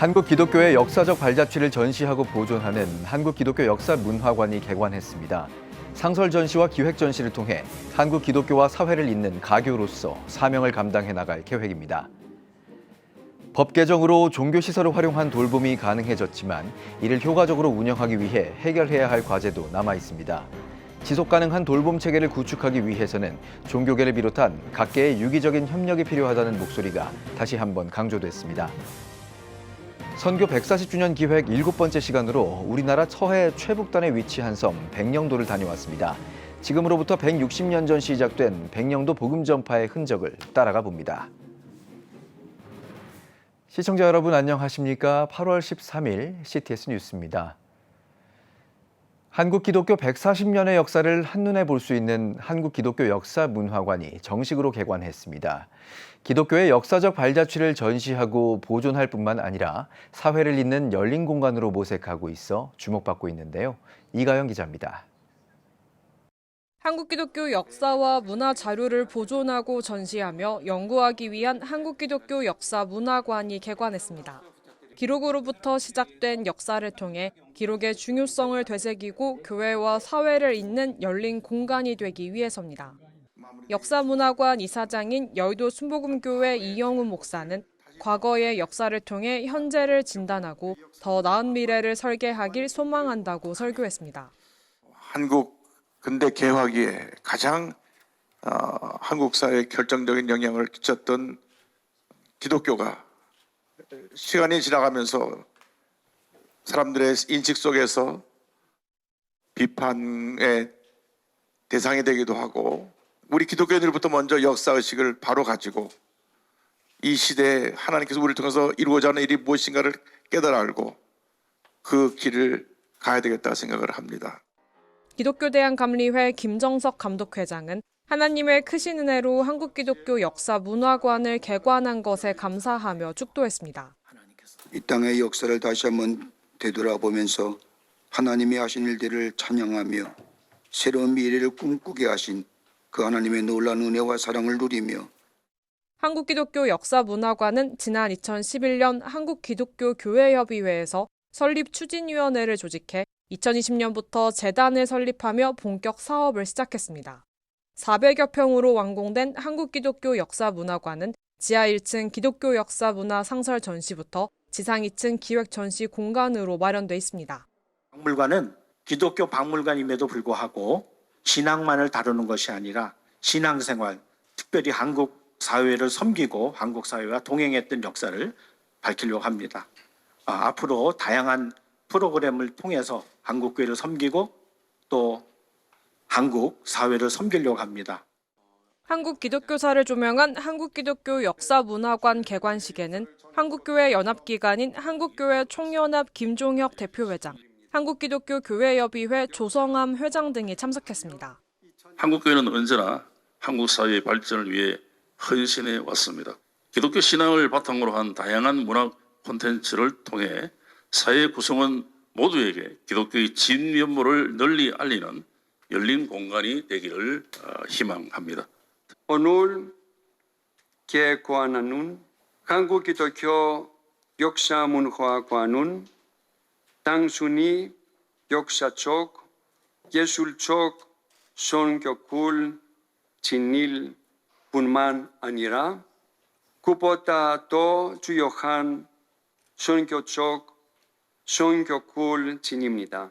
한국 기독교의 역사적 발자취를 전시하고 보존하는 한국 기독교 역사 문화관이 개관했습니다. 상설 전시와 기획 전시를 통해 한국 기독교와 사회를 잇는 가교로서 사명을 감당해 나갈 계획입니다. 법 개정으로 종교시설을 활용한 돌봄이 가능해졌지만 이를 효과적으로 운영하기 위해 해결해야 할 과제도 남아 있습니다. 지속 가능한 돌봄 체계를 구축하기 위해서는 종교계를 비롯한 각계의 유기적인 협력이 필요하다는 목소리가 다시 한번 강조됐습니다. 선교 140주년 기획 7번째 시간으로 우리나라 서해 최북단에 위치한 섬 백령도를 다녀왔습니다. 지금으로부터 160년 전 시작된 백령도 복음 전파의 흔적을 따라가 봅니다. 시청자 여러분 안녕하십니까? 8월 13일 CTS 뉴스입니다. 한국 기독교 140년의 역사를 한눈에 볼 수 있는 한국 기독교 역사 문화관이 정식으로 개관했습니다. 기독교의 역사적 발자취를 전시하고 보존할 뿐만 아니라 사회를 잇는 열린 공간으로 모색하고 있어 주목받고 있는데요. 이가영 기자입니다. 한국 기독교 역사와 문화 자료를 보존하고 전시하며 연구하기 위한 한국 기독교 역사 문화관이 개관했습니다. 기록으로부터 시작된 역사를 통해 기록의 중요성을 되새기고 교회와 사회를 잇는 열린 공간이 되기 위해서입니다. 역사문화관 이사장인 여의도 순복음교회 이영훈 목사는 과거의 역사를 통해 현재를 진단하고 더 나은 미래를 설계하길 소망한다고 설교했습니다. 한국 근대 개화기에 가장 한국 사회에 결정적인 영향을 끼쳤던 기독교가 시간이 지나가면서 사람들의 인식 속에서 비판의 대상이 되기도 하고 우리 기독교인들부터 먼저 역사의식을 바로 가지고 이 시대에 하나님께서 우리를 통해서 이루고자 하는 일이 무엇인가를 깨달아 알고 그 길을 가야 되겠다 생각을 합니다. 기독교대한감리회 김정석 감독회장은 하나님의 크신 은혜로 한국기독교 역사문화관을 개관한 것에 감사하며 축도했습니다. 이 땅의 역사를 다시 한번 되돌아보면서 하나님이 하신 일들을 찬양하며 새로운 미래를 꿈꾸게 하신 그 하나님의 놀라운 은혜와 사랑을 누리며 한국기독교 역사문화관은 지난 2011년 한국기독교교회협의회에서 설립추진위원회를 조직해 2020년부터 재단을 설립하며 본격 사업을 시작했습니다. 400여 평으로 완공된 한국기독교 역사문화관은 지하 1층 기독교 역사문화 상설 전시부터 지상 2층 기획 전시 공간으로 마련돼 있습니다. 박물관은 기독교 박물관임에도 불구하고 신앙만을 다루는 것이 아니라 신앙생활, 특별히 한국 사회를 섬기고 한국 사회와 동행했던 역사를 밝히려고 합니다. 앞으로 다양한 프로그램을 통해서 한국교회를 섬기고 또 한국 사회를 섬기려고 합니다. 한국 기독교사를 조명한 한국기독교 역사문화관 개관식에는 한국교회 연합기관인 한국교회 총연합 김종혁 대표회장, 한국기독교교회협의회 조성암 회장 등이 참석했습니다. 한국교회는 언제나 한국 사회의 발전을 위해 헌신해 왔습니다. 기독교 신앙을 바탕으로 한 다양한 문화 콘텐츠를 통해 사회 구성원 모두에게 기독교의 진면모를 널리 알리는 열린 공간이 되기를 희망합니다. 오늘 개관하는 한국기독교 역사문화관은 단순히 역사적, 예술적 선교꿀 진일뿐만 아니라 그보다 더 중요한 선교적 선교꿀 진입니다.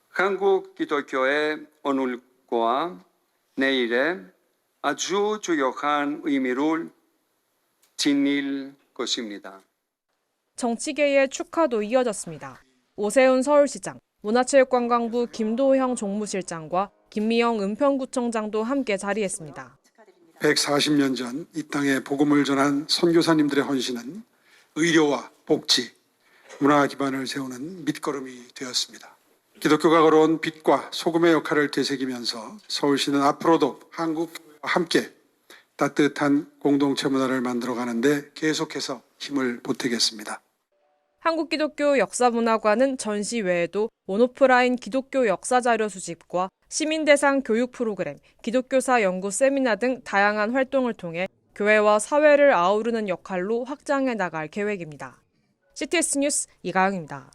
한국 기독교의 오늘과 내일에 아주 중요한 의미를 지닐 것입니다. 정치계의 축하도 이어졌습니다. 오세훈 서울시장, 문화체육관광부 김도형 종무실장과 김미영 은평구청장도 함께 자리했습니다. 140년 전 이 땅에 복음을 전한 선교사님들의 헌신은 의료와 복지, 문화 기반을 세우는 밑거름이 되었습니다. 기독교가 걸어온 빛과 소금의 역할을 되새기면서 서울시는 앞으로도 한국과 함께 따뜻한 공동체 문화를 만들어가는데 계속해서 힘을 보태겠습니다. 한국기독교 역사문화관은 전시 외에도 온오프라인 기독교 역사자료 수집과 시민대상 교육 프로그램, 기독교사 연구 세미나 등 다양한 활동을 통해 교회와 사회를 아우르는 역할로 확장해 나갈 계획입니다. CTS 뉴스 이가영입니다.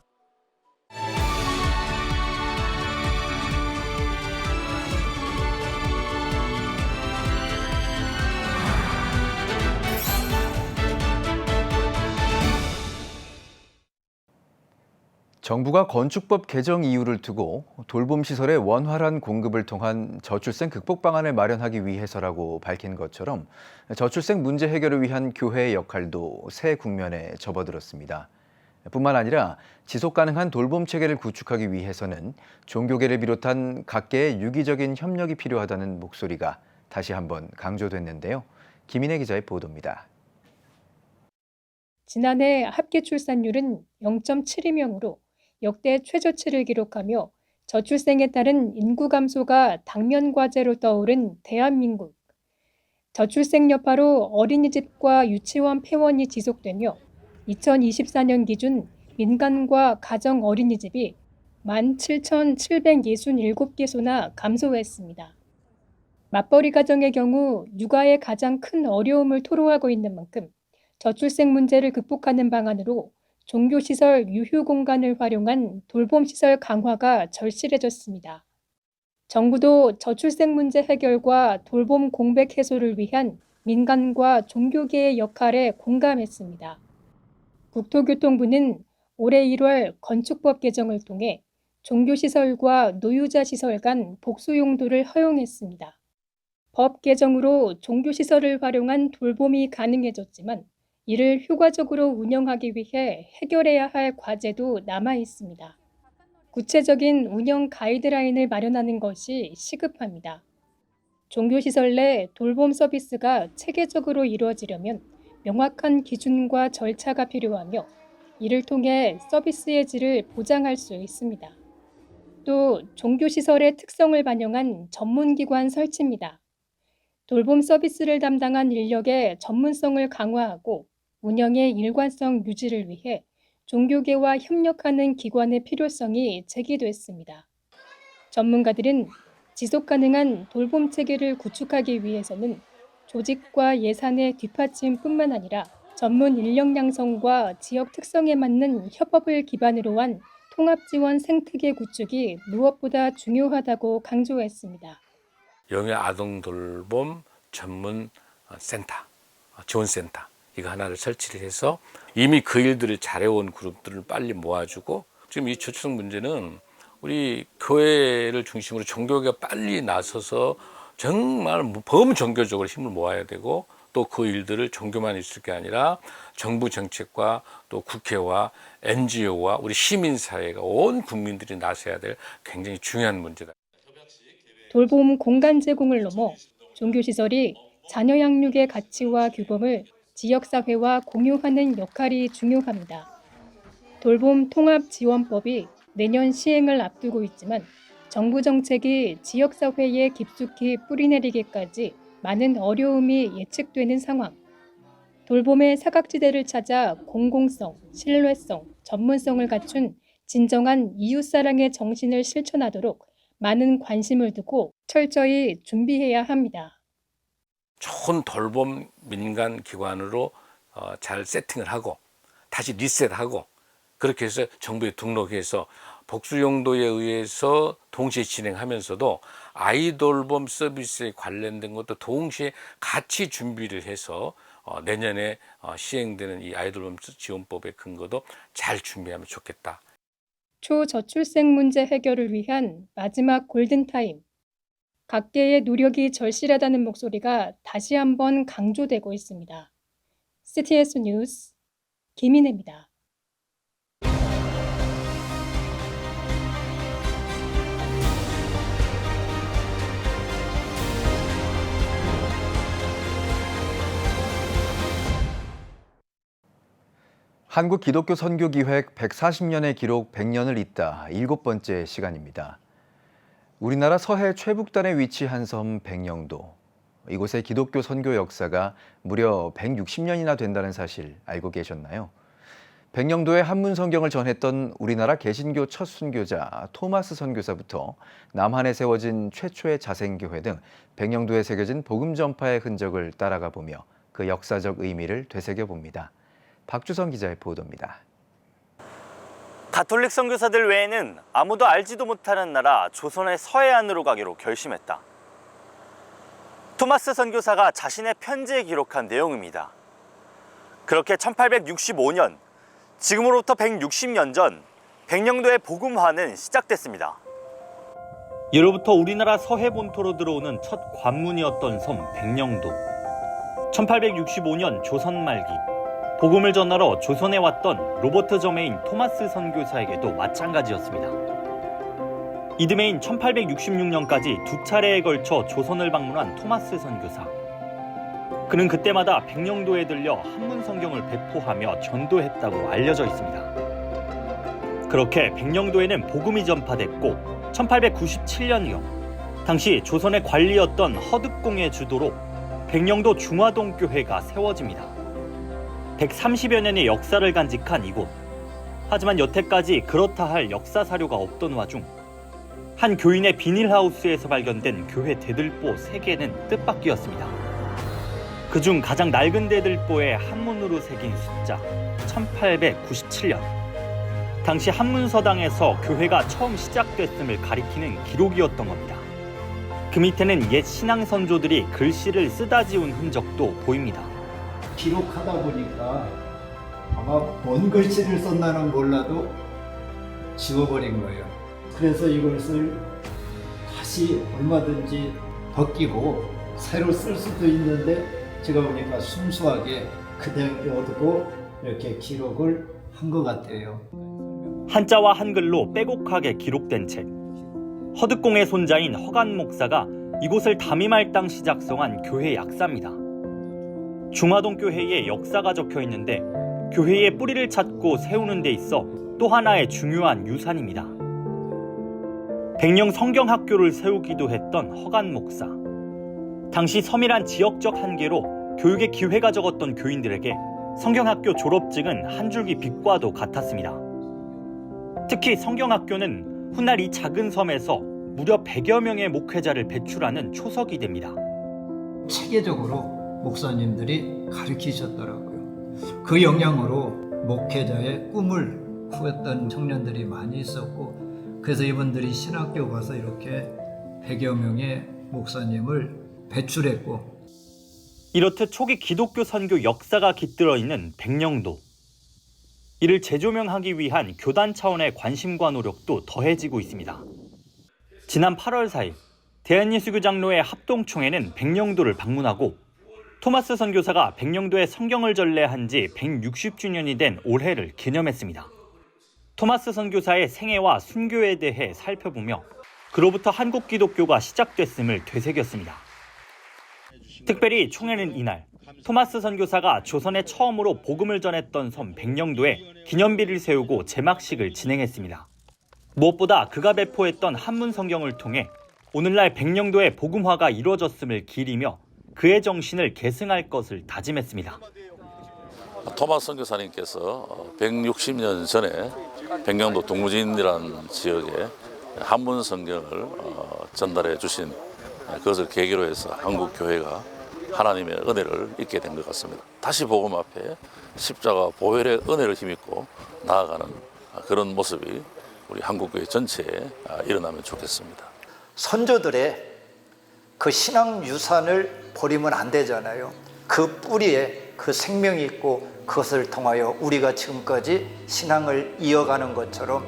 정부가 건축법 개정 이유를 두고 돌봄시설의 원활한 공급을 통한 저출생 극복 방안을 마련하기 위해서라고 밝힌 것처럼 저출생 문제 해결을 위한 교회의 역할도 새 국면에 접어들었습니다. 뿐만 아니라 지속 가능한 돌봄 체계를 구축하기 위해서는 종교계를 비롯한 각계의 유기적인 협력이 필요하다는 목소리가 다시 한번 강조됐는데요. 김인혜 기자의 보도입니다. 지난해 합계 출산율은 0.72명으로 역대 최저치를 기록하며 저출생에 따른 인구 감소가 당면 과제로 떠오른 대한민국. 저출생 여파로 어린이집과 유치원 폐원이 지속되며 2024년 기준 민간과 가정 어린이집이 17,767개소나 감소했습니다. 맞벌이 가정의 경우 육아에 가장 큰 어려움을 토로하고 있는 만큼 저출생 문제를 극복하는 방안으로 종교시설 유휴 공간을 활용한 돌봄시설 강화가 절실해졌습니다. 정부도 저출생 문제 해결과 돌봄 공백 해소를 위한 민간과 종교계의 역할에 공감했습니다. 국토교통부는 올해 1월 건축법 개정을 통해 종교시설과 노유자시설 간 복수용도를 허용했습니다. 법 개정으로 종교시설을 활용한 돌봄이 가능해졌지만 이를 효과적으로 운영하기 위해 해결해야 할 과제도 남아 있습니다. 구체적인 운영 가이드라인을 마련하는 것이 시급합니다. 종교시설 내 돌봄 서비스가 체계적으로 이루어지려면 명확한 기준과 절차가 필요하며 이를 통해 서비스의 질을 보장할 수 있습니다. 또 종교시설의 특성을 반영한 전문기관 설치입니다. 돌봄 서비스를 담당한 인력의 전문성을 강화하고 운영의 일관성 유지를 위해 종교계와 협력하는 기관의 필요성이 제기됐습니다. 전문가들은 지속 가능한 돌봄 체계를 구축하기 위해서는 조직과 예산의 뒷받침뿐만 아니라 전문 인력 양성과 지역 특성에 맞는 협업을 기반으로 한 통합지원 생태계 구축이 무엇보다 중요하다고 강조했습니다. 영유 아동 돌봄 전문 센터, 지원센터 이거 하나를 설치를 해서 이미 그 일들을 잘해온 그룹들을 빨리 모아주고 지금 이 저출생 문제는 우리 교회를 중심으로 종교가 빨리 나서서 정말 범종교적으로 힘을 모아야 되고 또 그 일들을 종교만 있을 게 아니라 정부 정책과 또 국회와 NGO와 우리 시민사회가 온 국민들이 나서야 될 굉장히 중요한 문제다. 돌봄 공간 제공을 넘어 종교시설이 자녀 양육의 가치와 규범을 지역사회와 공유하는 역할이 중요합니다. 돌봄 통합지원법이 내년 시행을 앞두고 있지만 정부 정책이 지역사회에 깊숙이 뿌리내리기까지 많은 어려움이 예측되는 상황. 돌봄의 사각지대를 찾아 공공성, 신뢰성, 전문성을 갖춘 진정한 이웃사랑의 정신을 실천하도록 많은 관심을 두고 철저히 준비해야 합니다. 좋은 돌봄 민간 기관으로 잘 세팅을 하고 다시 리셋하고 그렇게 해서 정부에 등록해서 복수 용도에 의해서 동시에 진행하면서도 아이돌봄 서비스에 관련된 것도 동시에 같이 준비를 해서 내년에 시행되는 이 아이돌봄 지원법의 근거도 잘 준비하면 좋겠다. 초저출생 문제 해결을 위한 마지막 골든타임. 각계의 노력이 절실하다는 목소리가 다시 한번 강조되고 있습니다. CTS 뉴스 김인혜입니다. 한국 기독교 선교 기획 140년의 기록 100년을 잇다 7번째 시간입니다. 우리나라 서해 최북단에 위치한 섬 백령도. 이곳의 기독교 선교 역사가 무려 160년이나 된다는 사실 알고 계셨나요? 백령도에 한문 성경을 전했던 우리나라 개신교 첫 순교자 토마스 선교사부터 남한에 세워진 최초의 자생교회 등 백령도에 새겨진 복음 전파의 흔적을 따라가 보며 그 역사적 의미를 되새겨 봅니다. 박주성 기자의 보도입니다. 가톨릭 선교사들 외에는 아무도 알지도 못하는 나라 조선의 서해안으로 가기로 결심했다. 토마스 선교사가 자신의 편지에 기록한 내용입니다. 그렇게 1865년, 지금으로부터 160년 전 백령도의 복음화는 시작됐습니다. 이로부터 우리나라 서해 본토로 들어오는 첫 관문이었던 섬 백령도. 1865년 조선 말기, 복음을 전하러 조선에 왔던 로버트 저메인 토마스 선교사에게도 마찬가지였습니다. 이듬해인 1866년까지 두 차례에 걸쳐 조선을 방문한 토마스 선교사. 그는 그때마다 백령도에 들려 한문 성경을 배포하며 전도했다고 알려져 있습니다. 그렇게 백령도에는 복음이 전파됐고 1897년이요. 당시 조선의 관리였던 허득공의 주도로 백령도 중화동 교회가 세워집니다. 130여 년의 역사를 간직한 이곳. 하지만 여태까지 그렇다 할 역사 사료가 없던 와중 한 교인의 비닐하우스에서 발견된 교회 대들보 3개는 뜻밖이었습니다. 그중 가장 낡은 대들보에 한문으로 새긴 숫자 1897년. 당시 한문서당에서 교회가 처음 시작됐음을 가리키는 기록이었던 겁니다. 그 밑에는 옛 신앙 선조들이 글씨를 쓰다 지운 흔적도 보입니다. 기록하다 보니까 아마 뭔 글씨를 썼나는 몰라도 지워버린 거예요. 그래서 이것을 다시 얼마든지 벗기고 새로 쓸 수도 있는데 제가 보니까 순수하게 그대로 두고 이렇게 기록을 한 것 같아요. 한자와 한글로 빼곡하게 기록된 책. 허득공의 손자인 허간 목사가 이곳을 담임할 당시 작성한 교회 약사입니다. 중화동 교회의 역사가 적혀 있는데 교회의 뿌리를 찾고 세우는 데 있어 또 하나의 중요한 유산입니다. 백령 성경학교를 세우기도 했던 허간 목사. 당시 섬이란 지역적 한계로 교육의 기회가 적었던 교인들에게 성경학교 졸업증은 한 줄기 빛과도 같았습니다. 특히 성경학교는 훗날 이 작은 섬에서 무려 100여 명의 목회자를 배출하는 초석이 됩니다. 체계적으로 목사님들이 가르치셨더라고요. 그 영향으로 목회자의 꿈을 꾸었던 청년들이 많이 있었고, 그래서 이분들이 신학교 가서 이렇게 100여 명의 목사님을 배출했고. 이렇듯 초기 기독교 선교 역사가 깃들어 있는 백령도. 이를 재조명하기 위한 교단 차원의 관심과 노력도 더해지고 있습니다. 지난 8월 4일 대한예수교 장로회 합동총회는 백령도를 방문하고 토마스 선교사가 백령도에 성경을 전례한 지 160주년이 된 올해를 기념했습니다. 토마스 선교사의 생애와 순교에 대해 살펴보며 그로부터 한국 기독교가 시작됐음을 되새겼습니다. 특별히 총회는 이날 토마스 선교사가 조선에 처음으로 복음을 전했던 섬 백령도에 기념비를 세우고 제막식을 진행했습니다. 무엇보다 그가 배포했던 한문 성경을 통해 오늘날 백령도의 복음화가 이루어졌음을 기리며 그의 정신을 계승할 것을 다짐했습니다. 토마스 선교사님께서 160년 전에 백령도 동무진이라는 지역에 한문 성경을 전달해 주신 그것을 계기로 해서 한국 교회가 하나님의 은혜를 잊게 된 것 같습니다. 다시 복음 앞에 십자가 보혈의 은혜를 힘입고 나아가는 그런 모습이 우리 한국교회 전체에 일어나면 좋겠습니다. 선조들의 그 신앙 유산을 버리면 안 되잖아요. 그 뿌리에 그 생명이 있고 그것을 통하여 우리가 지금까지 신앙을 이어가는 것처럼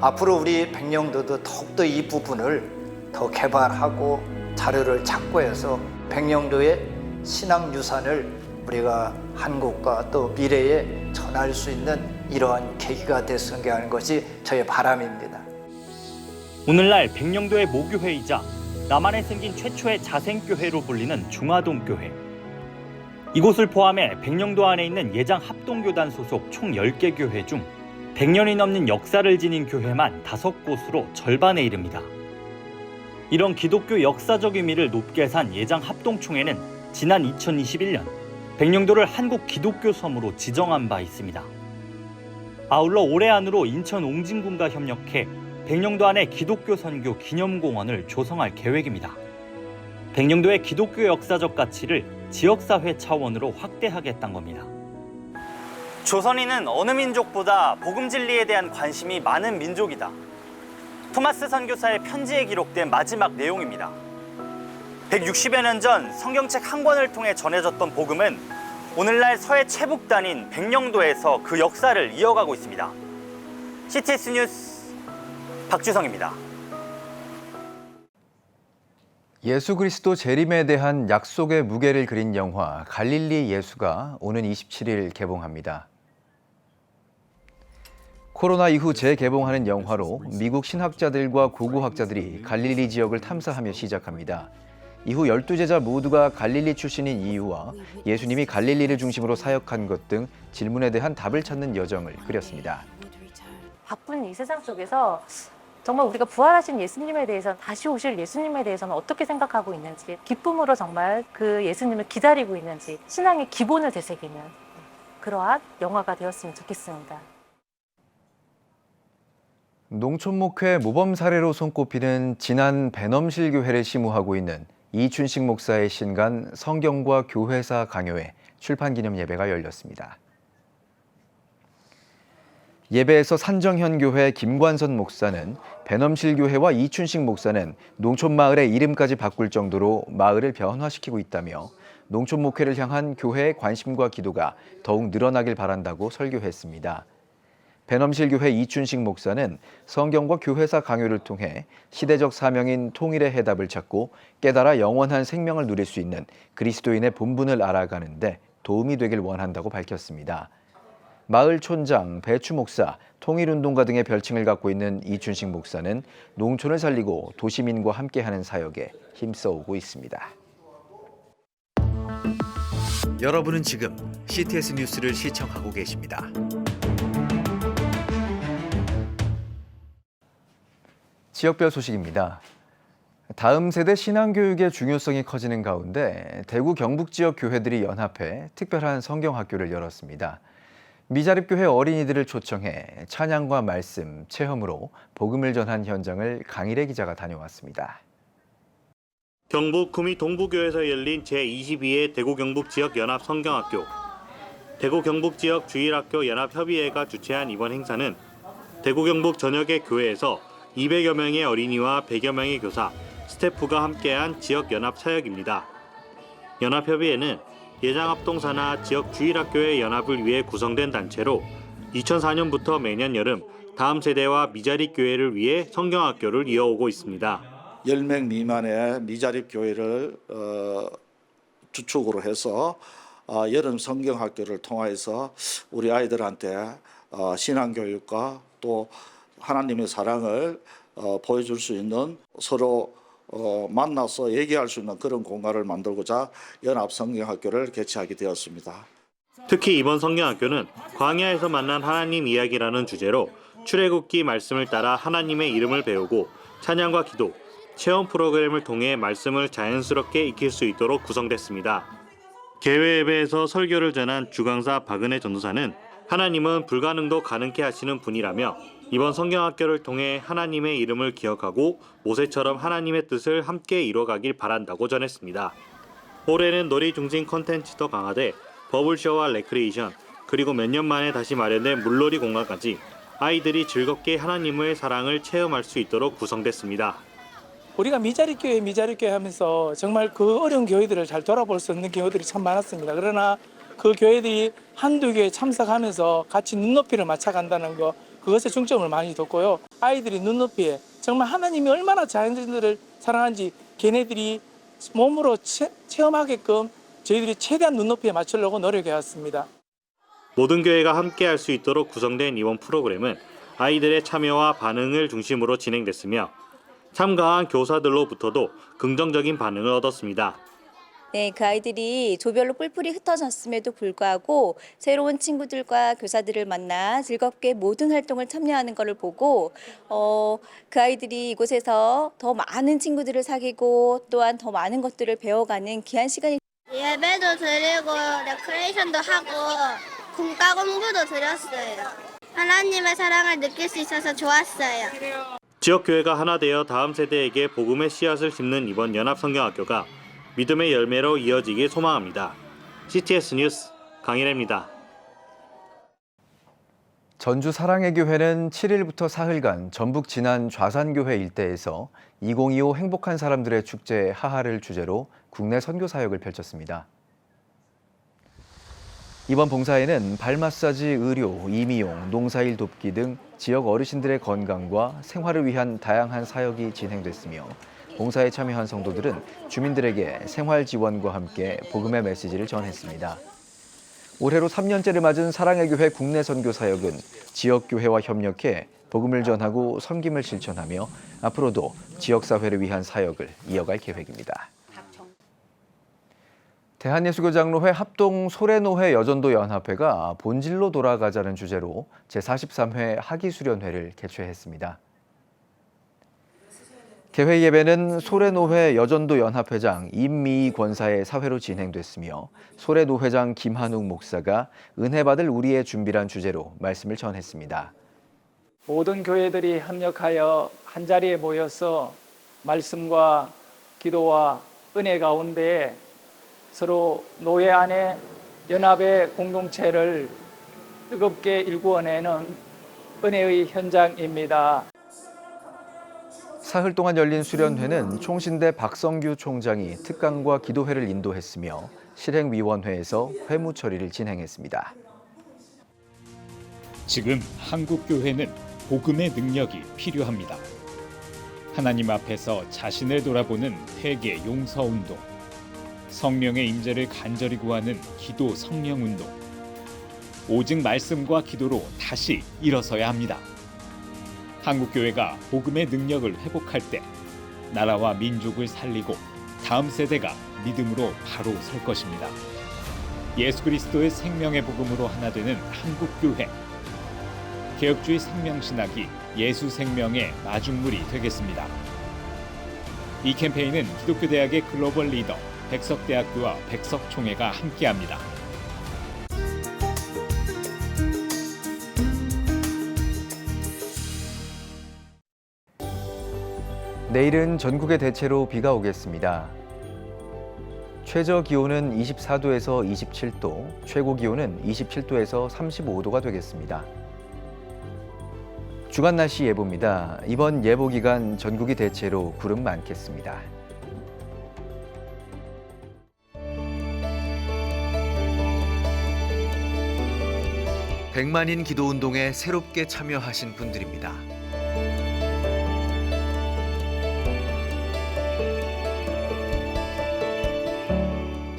앞으로 우리 백령도도 더욱더 이 부분을 더 개발하고 자료를 찾고해서 백령도의 신앙 유산을 우리가 한국과 또 미래에 전할 수 있는 이러한 계기가 됐으면 하는 것이 저의 바람입니다. 오늘날 백령도의 모교회이자 남한에 생긴 최초의 자생교회로 불리는 중화동 교회. 이곳을 포함해 백령도 안에 있는 예장 합동교단 소속 총 10개 교회 중 100년이 넘는 역사를 지닌 교회만 5곳으로 절반에 이릅니다. 이런 기독교 역사적 의미를 높게 산 예장 합동총회는 지난 2021년 백령도를 한국 기독교 섬으로 지정한 바 있습니다. 아울러 올해 안으로 인천 옹진군과 협력해 백령도 안에 기독교 선교 기념공원을 조성할 계획입니다. 백령도의 기독교 역사적 가치를 지역사회 차원으로 확대하겠다는 겁니다. 조선인은 어느 민족보다 복음 진리에 대한 관심이 많은 민족이다. 토마스 선교사의 편지에 기록된 마지막 내용입니다. 160여 년 전 성경책 한 권을 통해 전해졌던 복음은 오늘날 서해 최북단인 백령도에서 그 역사를 이어가고 있습니다. CTS 뉴스 박주성입니다. 예수 그리스도 재림에 대한 약속의 무게를 그린 영화 갈릴리 예수가 오는 27일 개봉합니다. 코로나 이후 재개봉하는 영화로 미국 신학자들과 고고학자들이 갈릴리 지역을 탐사하며 시작합니다. 이후 12제자 모두가 갈릴리 출신인 이유와 예수님이 갈릴리를 중심으로 사역한 것 등 질문에 대한 답을 찾는 여정을 그렸습니다. 바쁜 이 세상 속에서 정말 우리가 부활하신 예수님에 대해서, 다시 오실 예수님에 대해서는 어떻게 생각하고 있는지, 기쁨으로 정말 그 예수님을 기다리고 있는지, 신앙의 기본을 되새기는 그러한 영화가 되었으면 좋겠습니다. 농촌목회 모범 사례로 손꼽히는 진안 배넘실 교회를 시무하고 있는 이춘식 목사의 신간 성경과 교회사 강요회 출판 기념 예배가 열렸습니다. 예배에서 산정현 교회 김관선 목사는 배넘실 교회와 이춘식 목사는 농촌 마을의 이름까지 바꿀 정도로 마을을 변화시키고 있다며 농촌 목회를 향한 교회의 관심과 기도가 더욱 늘어나길 바란다고 설교했습니다. 배넘실 교회 이춘식 목사는 성경과 교회사 강요를 통해 시대적 사명인 통일의 해답을 찾고 깨달아 영원한 생명을 누릴 수 있는 그리스도인의 본분을 알아가는 데 도움이 되길 원한다고 밝혔습니다. 마을 촌장, 배추 목사, 통일운동가 등의 별칭을 갖고 있는 이춘식 목사는 농촌을 살리고 도시민과 함께하는 사역에 힘써오고 있습니다. 여러분은 지금 CTS 뉴스를 시청하고 계십니다. 지역별 소식입니다. 다음 세대 신앙교육의 중요성이 커지는 가운데 대구 경북 지역 교회들이 연합해 특별한 성경학교를 열었습니다. 미자립교회 어린이들을 초청해 찬양과 말씀, 체험으로 복음을 전한 현장을 강일애 기자가 다녀왔습니다. 경북 구미 동부교에서 열린 제22회 대구 경북 지역 연합 성경학교. 대구 경북 지역 주일학교 연합협의회가 주최한 이번 행사는 대구 경북 전역의 교회에서 200여 명의 어린이와 100여 명의 교사, 스태프가 함께한 지역 연합 사역입니다. 연합협의회는 예장합동사나 지역 주일학교의 연합을 위해 구성된 단체로 2004년부터 매년 여름 다음 세대와 미자립 교회를 위해 성경학교를 이어오고 있습니다. 10명 미만의 미자립 교회를 주축으로 해서 여름 성경학교를 통해서 우리 아이들한테 신앙교육과 또 하나님의 사랑을 보여줄 수 있는, 서로 만나서 얘기할 수 있는 그런 공간을 만들고자 연합 성경학교를 개최하게 되었습니다. 특히 이번 성경학교는 광야에서 만난 하나님 이야기라는 주제로 출애굽기 말씀을 따라 하나님의 이름을 배우고 찬양과 기도, 체험 프로그램을 통해 말씀을 자연스럽게 익힐 수 있도록 구성됐습니다. 개회 예배에서 설교를 전한 주강사 박은혜 전도사는 하나님은 불가능도 가능케 하시는 분이라며 이번 성경학교를 통해 하나님의 이름을 기억하고 모세처럼 하나님의 뜻을 함께 이뤄가길 바란다고 전했습니다. 올해는 놀이 중심 콘텐츠도 강화돼 버블쇼와 레크리에이션, 그리고 몇 년 만에 다시 마련된 물놀이 공간까지 아이들이 즐겁게 하나님의 사랑을 체험할 수 있도록 구성됐습니다. 우리가 미자립교회 하면서 정말 그 어려운 교회들을 잘 돌아볼 수 있는 교회들이 참 많았습니다. 그러나 그 교회들이 한두 교회에 참석하면서 같이 눈높이를 맞춰간다는 거, 그것에 중점을 많이 뒀고요. 아이들이 눈높이에 정말 하나님이 얼마나 자연인들을 사랑하는지 걔네들이 몸으로 체험하게끔 저희들이 최대한 눈높이에 맞추려고 노력해왔습니다. 모든 교회가 함께 할 수 있도록 구성된 이번 프로그램은 아이들의 참여와 반응을 중심으로 진행됐으며 참가한 교사들로부터도 긍정적인 반응을 얻었습니다. 네, 그 아이들이 조별로 뿔뿔이 흩어졌음에도 불구하고 새로운 친구들과 교사들을 만나 즐겁게 모든 활동을 참여하는 것을 보고 그 아이들이 이곳에서 더 많은 친구들을 사귀고 또한 더 많은 것들을 배워가는 귀한 시간이 예배도 드리고 레크레이션도 하고 공과 공부도 드렸어요. 하나님의 사랑을 느낄 수 있어서 좋았어요. 지역교회가 하나 되어 다음 세대에게 복음의 씨앗을 심는 이번 연합성경학교가 믿음의 열매로 이어지길 소망합니다. CTS 뉴스 강일애입니다. 전주 사랑의 교회는 7일부터 사흘간 전북 진안 좌산교회 일대에서 2025 행복한 사람들의 축제 하하를 주제로 국내 선교 사역을 펼쳤습니다. 이번 봉사에는 발 마사지, 의료, 이미용, 농사일 돕기 등 지역 어르신들의 건강과 생활을 위한 다양한 사역이 진행됐으며 봉사에 참여한 성도들은 주민들에게 생활 지원과 함께 복음의 메시지를 전했습니다. 올해로 3년째를 맞은 사랑의 교회 국내 선교 사역은 지역 교회와 협력해 복음을 전하고 섬김을 실천하며 앞으로도 지역 사회를 위한 사역을 이어갈 계획입니다. 대한예수교장로회 합동 소래노회 여전도 연합회가 본질로 돌아가자는 주제로 제43회 학위수련회를 개최했습니다. 개회 예배는 소래노회 여전도 연합회장 임미희 권사의 사회로 진행됐으며 소래노회장 김한욱 목사가 은혜 받을 우리의 준비란 주제로 말씀을 전했습니다. 모든 교회들이 협력하여 한자리에 모여서 말씀과 기도와 은혜 가운데 서로 노예 안에 연합의 공동체를 뜨겁게 일구어내는 은혜의 현장입니다. 사흘 동안 열린 수련회는 총신대 박성규 총장이 특강과 기도회를 인도했으며 실행위원회에서 회무 처리를 진행했습니다. 지금 한국 교회는 복음의 능력이 필요합니다. 하나님 앞에서 자신을 돌아보는 회개 용서 운동, 성령의 임재를 간절히 구하는 기도 성령 운동, 오직 말씀과 기도로 다시 일어서야 합니다. 한국교회가 복음의 능력을 회복할 때 나라와 민족을 살리고 다음 세대가 믿음으로 바로 설 것입니다. 예수 그리스도의 생명의 복음으로 하나 되는 한국교회. 개혁주의 생명신학이 예수 생명의 마중물이 되겠습니다. 이 캠페인은 기독교대학의 글로벌 리더 백석대학교와 백석총회가 함께합니다. 내일은 전국에 대체로 비가 오겠습니다. 최저 기온은 24도에서 27도, 최고 기온은 27도에서 35도가 되겠습니다. 주간 날씨 예보입니다. 이번 예보 기간 전국이 대체로 구름 많겠습니다. 백만인 기도운동에 새롭게 참여하신 분들입니다.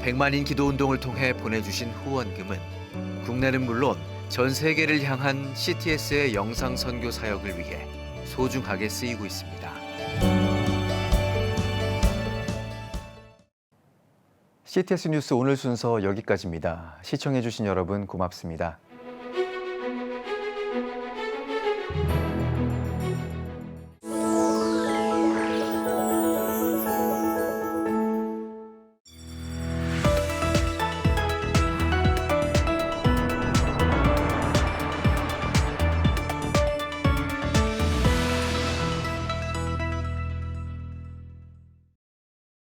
백만인 기도운동을 통해 보내주신 후원금은 국내는 물론 전 세계를 향한 CTS의 영상 선교 사역을 위해 소중하게 쓰이고 있습니다. CTS 뉴스 오늘 순서 여기까지입니다. 시청해주신 여러분 고맙습니다.